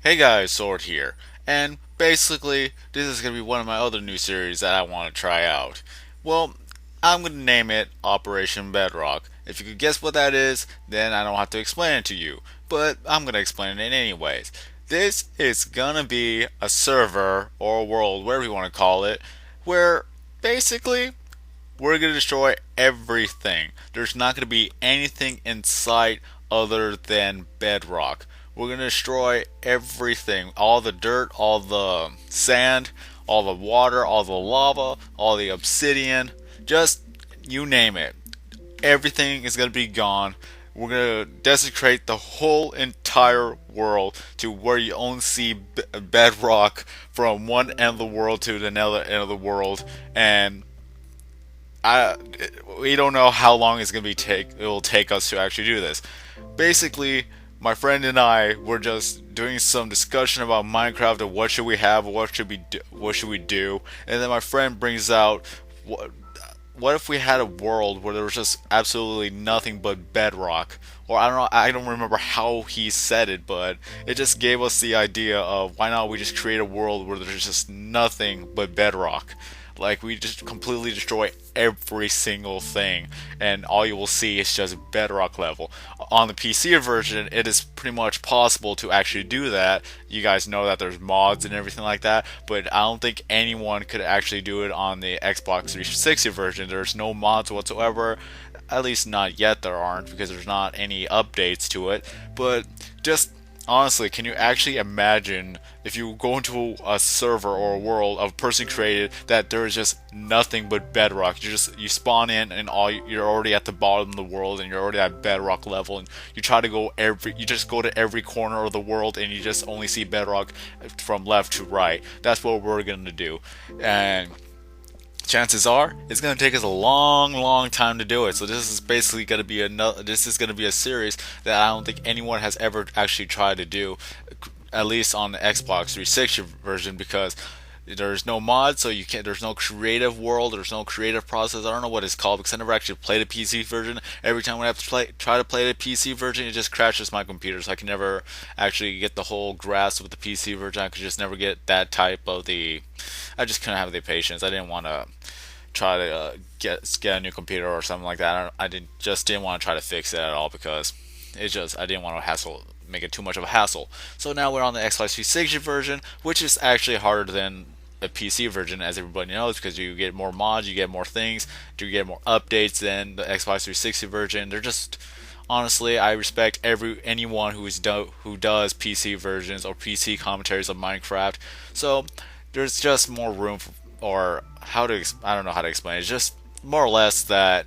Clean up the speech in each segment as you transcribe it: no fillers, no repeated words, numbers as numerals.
Hey guys, Sword here, and basically, this is going to be one of my other new series that I want to try out. Well, I'm going to name it Operation Bedrock. If you could guess what that is, then I don't have to explain it to you, but I'm going to explain it anyways. This is going to be a server, or a world, whatever you want to call it, where basically we're going to destroy everything. There's not going to be anything in sight other than bedrock. We're going to destroy everything. All the dirt, all the sand, all the water, all the lava, all the obsidian. Just you name it. Everything is going to be gone. We're going to desecrate the whole entire world to where you only see bedrock from one end of the world to the other end of the world. And I we don't know how long it's gonna be take it will take us to actually do this. Basically, my friend and I were just doing some discussion about Minecraft and what should we have, what should we do, and then my friend brings out what if we had a world where there was just absolutely nothing but bedrock? Or I don't remember how he said it, but it just gave us the idea of why not we just create a world where there's just nothing but bedrock. Like we just completely destroy every single thing, and all you will see is just bedrock level. On the PC version, it is pretty much possible to actually do that. You guys know that there's mods and everything like that, but I don't think anyone could actually do it on the Xbox 360 version. There's no mods whatsoever. At least not yet, there aren't, because there's not any updates to it. But just honestly, can you actually imagine if you go into a server or a world of a person created that there is just nothing but bedrock? You spawn in and you're already at the bottom of the world and you're already at bedrock level, and you just go to every corner of the world and you just only see bedrock from left to right. That's what we're gonna do, and chances are it's going to take us a long time to do it. So this is basically going to be a series that I don't think anyone has ever actually tried to do, at least on the Xbox 360 version, because there's no mod, so you can't. There's no creative world. There's no creative process. I don't know what it's called because I never actually played a PC version. Every time I have to try to play the PC version, it just crashes my computer. So I can never actually get the whole grasp of the PC version. I could just never get that type of the. I just couldn't have the patience. I didn't want to try to get a new computer or something like that. I didn't want to try to fix it at all because I didn't want to make it too much of a hassle. So now we're on the Xbox 360 version, which is actually harder than a PC version, as everybody knows, because you get more mods, you get more things, you get more updates than the Xbox 360 version. They're just honestly, I respect anyone who does PC versions or PC commentaries of Minecraft. So there's just more room for, or I don't know how to explain it. It's just more or less that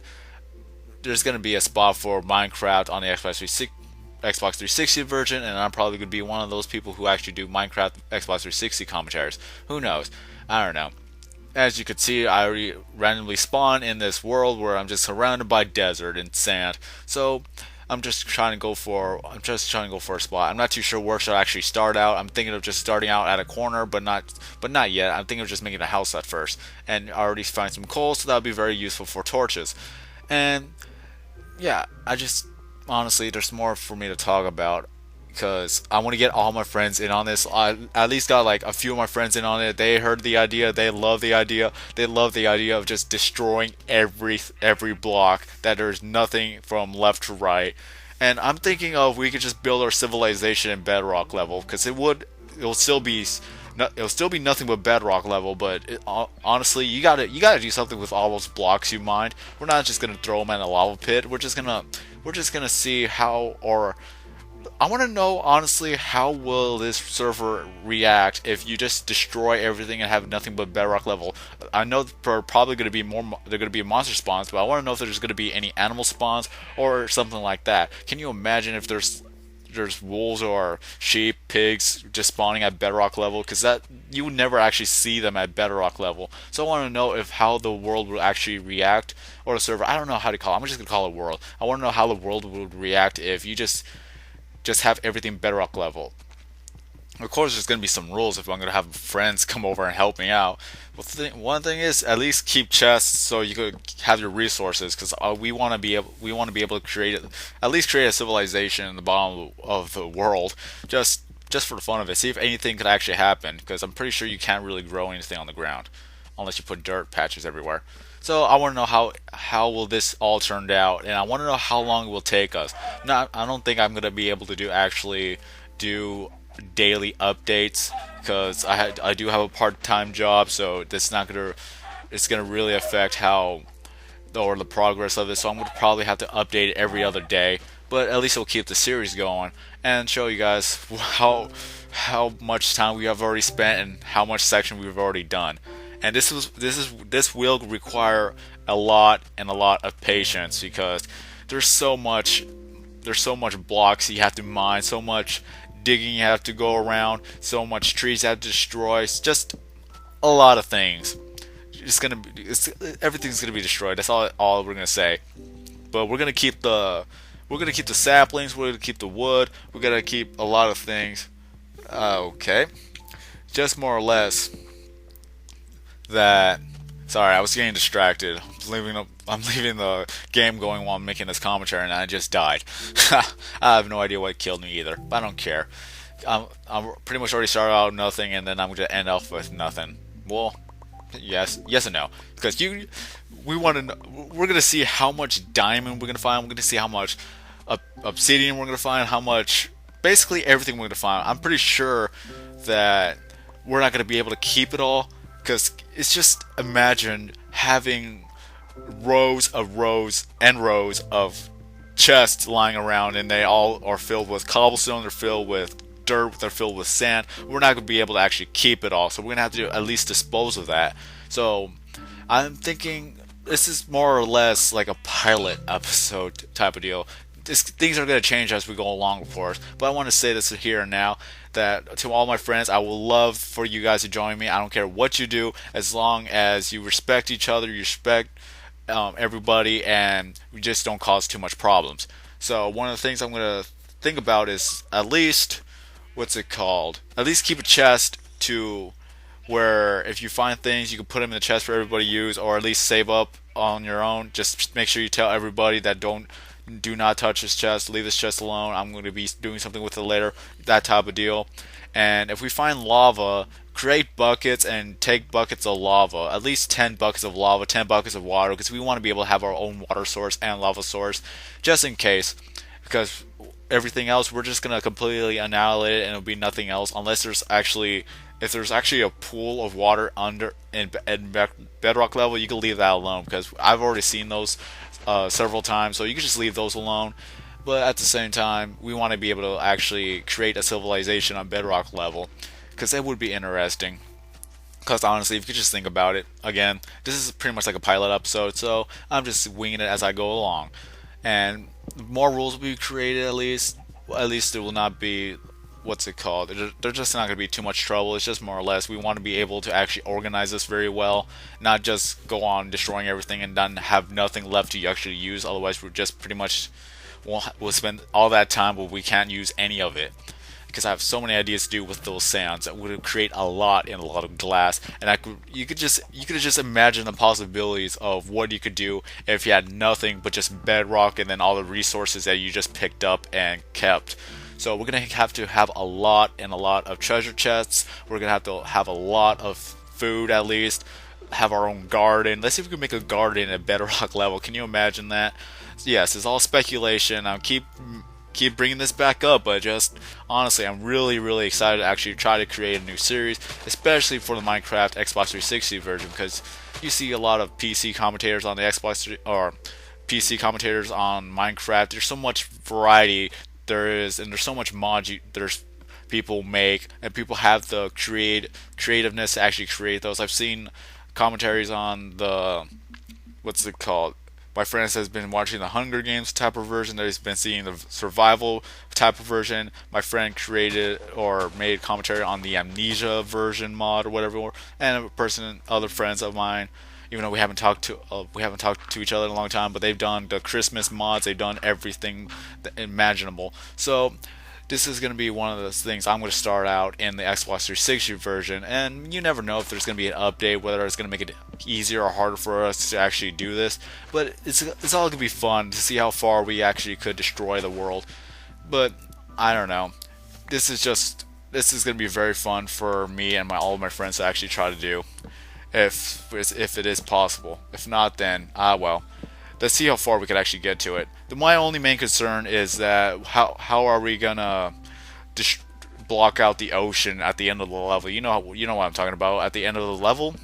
there's going to be a spot for Minecraft on the Xbox 360 version, and I'm probably going to be one of those people who actually do Minecraft Xbox 360 commentaries. Who knows? I don't know. As you can see, I already randomly spawn in this world where I'm just surrounded by desert and sand. So I'm just trying to go for a spot. I'm not too sure where should I actually start out. I'm thinking of just starting out at a corner, but not yet. I'm thinking of just making a house at first, and I already find some coal, so that would be very useful for torches. And yeah, I just honestly, there's more for me to talk about because I want to get all my friends in on this. I at least got like a few of my friends in on it. They heard the idea. They love the idea. They love the idea of just destroying every block. That there's nothing from left to right. And I'm thinking of we could just build our civilization in bedrock level because it'll still be nothing but bedrock level. But honestly, you gotta do something with all those blocks you mined. We're not just gonna throw them in a lava pit. We're just gonna see how, or I want to know honestly, how will this server react if you just destroy everything and have nothing but bedrock level? I know there are probably going to be they're going to be monster spawns, but I want to know if there's going to be any animal spawns or something like that. Can you imagine if there's wolves or sheep, pigs just spawning at bedrock level? Because that you would never actually see them at bedrock level. So I want to know if how the world will actually react, or the server. I don't know how to call it. I'm just gonna call it world. I want to know how the world would react if you just have everything bedrock level. Of course, there's going to be some rules if I'm going to have friends come over and help me out. One thing is at least keep chests so you could have your resources, because we want to be able to at least create a civilization in the bottom of the world. Just just for the fun of it. See if anything could actually happen, because I'm pretty sure you can't really grow anything on the ground unless you put dirt patches everywhere. So I want to know how will this all turn out, and I want to know how long it will take us. Not, I don't think I'm gonna be able to do daily updates because I do have a part-time job, so that's not gonna it's gonna really affect how or the progress of it. So I'm gonna probably have to update it every other day, but at least it'll keep the series going and show you guys how much time we have already spent and how much section we've already done. And this will require a lot and a lot of patience because there's so much blocks you have to mine, so much digging you have to go around, so much trees you have to destroy. It's just a lot of things. Everything's gonna be destroyed. That's all we're gonna say. But we're gonna keep the saplings. We're gonna keep the wood. We're gonna keep a lot of things. Okay, just more or less that. Sorry, I was getting distracted. I'm leaving the game going while I'm making this commentary, and I just died. I have no idea what killed me either, but I don't care. I'm pretty much already started out with nothing, and then I'm going to end off with nothing. Well, yes and no, because we're going to see how much diamond we're going to find. We're going to see how much obsidian we're going to find, how much, basically everything we're going to find. I'm pretty sure that we're not going to be able to keep it all, because it's just, imagine having rows and rows of chests lying around, and they all are filled with cobblestone, they're filled with dirt, they're filled with sand. We're not going to be able to actually keep it all, so we're going to have to at least dispose of that. So I'm thinking this is more or less like a pilot episode type of deal. Things are going to change as we go along, of course, but I want to say this here and now, that to all my friends, I would love for you guys to join me. I don't care what you do, as long as you respect each other, you respect everybody, and we just don't cause too much problems. So one of the things I'm going to think about is at least, what's it called? At least keep a chest to where if you find things, you can put them in the chest for everybody to use, or at least save up on your own. Just make sure you tell everybody that do not touch this chest, leave this chest alone, I'm going to be doing something with it later, that type of deal. And if we find lava, create buckets and take buckets of lava, at least 10 buckets of lava, 10 buckets of water, because we want to be able to have our own water source and lava source, just in case, because everything else, we're just going to completely annihilate it and it'll be nothing else, unless if there's actually a pool of water under in bedrock level, you can leave that alone, because I've already seen those several times, so you can just leave those alone. But at the same time, we want to be able to actually create a civilization on bedrock level, because that would be interesting. Because honestly, if you could just think about it, again, this is pretty much like a pilot episode, so I'm just winging it as I go along. And more rules will be created, at least it will not be, what's it called? They're just not going to be too much trouble. It's just more or less we want to be able to actually organize this very well, not just go on destroying everything and then have nothing left to actually use. Otherwise, we're just pretty much we'll spend all that time, but we can't use any of it. Because I have so many ideas to do with those sands that would create a lot of glass, and you could just imagine the possibilities of what you could do if you had nothing but just bedrock and then all the resources that you just picked up and kept. So we're gonna have to have a lot of treasure chests. We're gonna have to have a lot of food, at least have our own garden. Let's see if we can make a garden at bedrock level. Can you imagine that? Yes, it's all speculation. I'll keep bringing this back up, but just honestly, I'm really excited to actually try to create a new series, especially for the Minecraft Xbox 360 version, because you see a lot of PC commentators on the or PC commentators on Minecraft. There's so much variety and there's so much mods there's people make, and people have the creativeness to actually create those. I've seen commentaries on the, what's it called? My friend has been watching the Hunger Games type of version. He's been seeing the survival type of version. My friend created or made commentary on the Amnesia version mod or whatever. And other friends of mine, even though we haven't talked to each other in a long time, but they've done the Christmas mods. They've done everything imaginable. So this is going to be one of those things. I'm going to start out in the Xbox 360 version, and you never know if there's going to be an update, whether it's going to make it easier or harder for us to actually do this. But it's all going to be fun to see how far we actually could destroy the world. But I don't know. This is just this is going to be very fun for me and all of my friends to actually try to do, if it is possible. If not, then well, let's see how far we could actually get to it. My only main concern is that how are we gonna dis- block out the ocean at the end of the level? You know what I'm talking about. At the end of the level,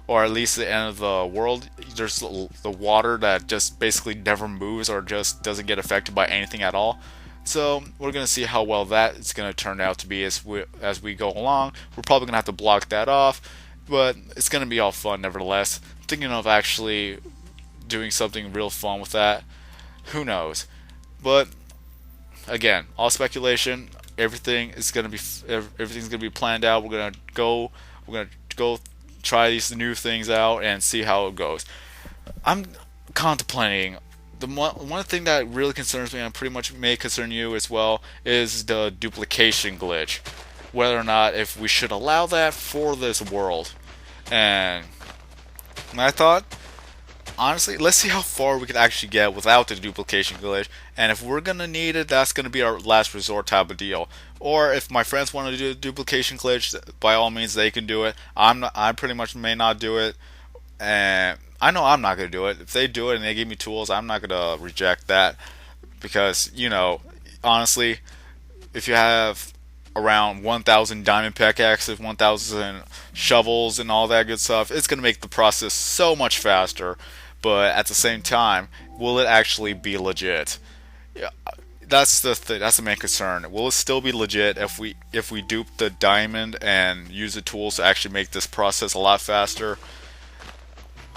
or at least the end of the world, there's the water that just basically never moves or just doesn't get affected by anything at all. So we're gonna see how well that is gonna turn out to be as we go along. We're probably gonna have to block that off, but it's gonna be all fun nevertheless. I'm thinking of actually doing something real fun with that. Who knows? But again, all speculation. Everything's gonna be planned out. We're gonna go try these new things out and see how it goes. I'm contemplating. The one thing that really concerns me, and pretty much may concern you as well, is the duplication glitch. Whether or not if we should allow that for this world. And my thought, honestly, let's see how far we can actually get without the duplication glitch. And if we're gonna need it, that's gonna be our last resort type of deal. Or if my friends want to do the duplication glitch, by all means they can do it. I pretty much may not do it, and I know I'm not gonna do it. If they do it and they give me tools, I'm not gonna reject that because honestly, if you have around 1,000 diamond pickaxes, 1,000 shovels, and all that good stuff, it's going to make the process so much faster. But at the same time, will it actually be legit? Yeah, that's that's the main concern. Will it still be legit if we dupe the diamond and use the tools to actually make this process a lot faster?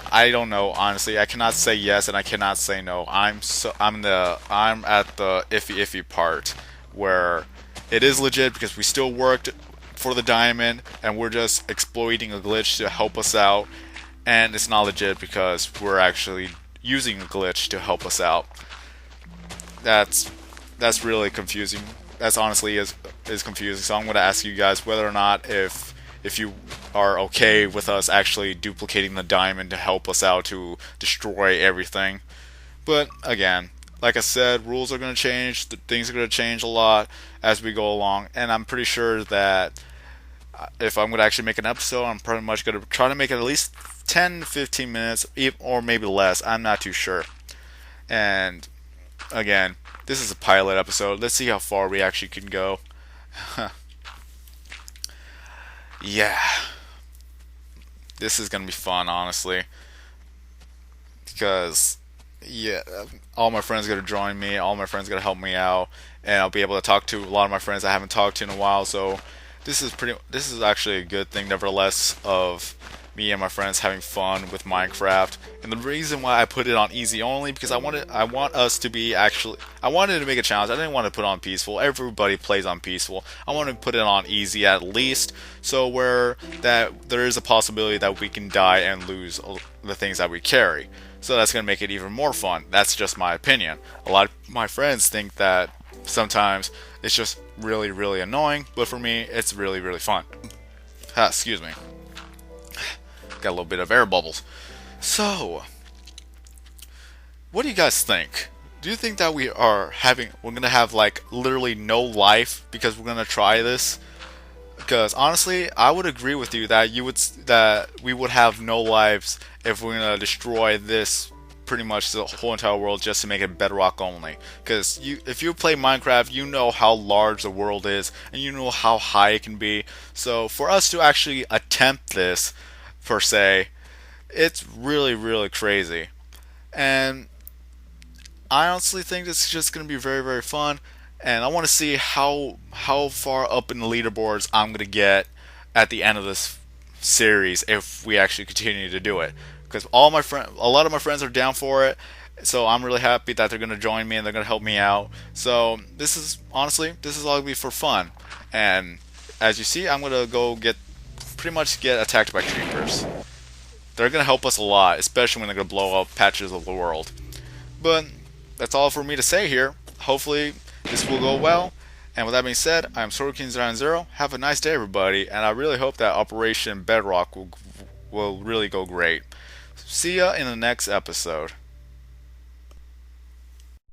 I don't know, honestly. I cannot say yes and I cannot say no. I'm at the iffy part where it is legit because we still worked for the diamond and we're just exploiting a glitch to help us out, and it's not legit because we're actually using a glitch to help us out. That's that's really confusing. That's honestly is confusing. So I'm going to ask you guys whether or not if you are okay with us actually duplicating the diamond to help us out to destroy everything. But again, like I said, rules are going to change. Things are going to change a lot as we go along, and I'm pretty sure that if I'm going to actually make an episode, I'm pretty much going to try to make it at least 10 to 15 minutes, or maybe less. I'm not too sure. And again, this is a pilot episode. Let's see how far we actually can go. Yeah, this is going to be fun, honestly, because yeah, all my friends are gonna join me. All my friends are gonna help me out, and I'll be able to talk to a lot of my friends I haven't talked to in a while. So this is actually a good thing, nevertheless, of me and my friends having fun with Minecraft. And the reason why I put it on easy only because I want us to be actually I wanted to make a challenge. I didn't want to put it on peaceful. Everybody plays on peaceful. I want to put it on easy at least, so where that there is a possibility that we can die and lose the things that we carry. So that's going to make it even more fun. That's just my opinion. A lot of my friends think that sometimes it's just really, really annoying, but for me, it's really, really fun. Excuse me. Got a little bit of air bubbles. So, what do you guys think? Do you think that we're going to have like literally no life because we're going to try this? Because honestly, I would agree with you that we would have no lives if we're gonna destroy this pretty much the whole entire world just to make it bedrock only. Because if you play Minecraft, you know how large the world is and you know how high it can be. So for us to actually attempt this per se, it's really really crazy. And I honestly think this is just going to be very very fun, and I want to see how far up in the leaderboards I'm going to get at the end of this series if we actually continue to do it. Because a lot of my friends are down for it, so I'm really happy that they're going to join me and they're going to help me out. So this is all going to be for fun, and as you see, I'm going to go pretty much get attacked by creepers. They're going to help us a lot, especially when they're going to blow up patches of the world. But that's all for me to say here. Hopefully, this will go well. And with that being said, I'm SwordKing090. Have a nice day, everybody. And I really hope that Operation Bedrock will really go great. See ya in the next episode.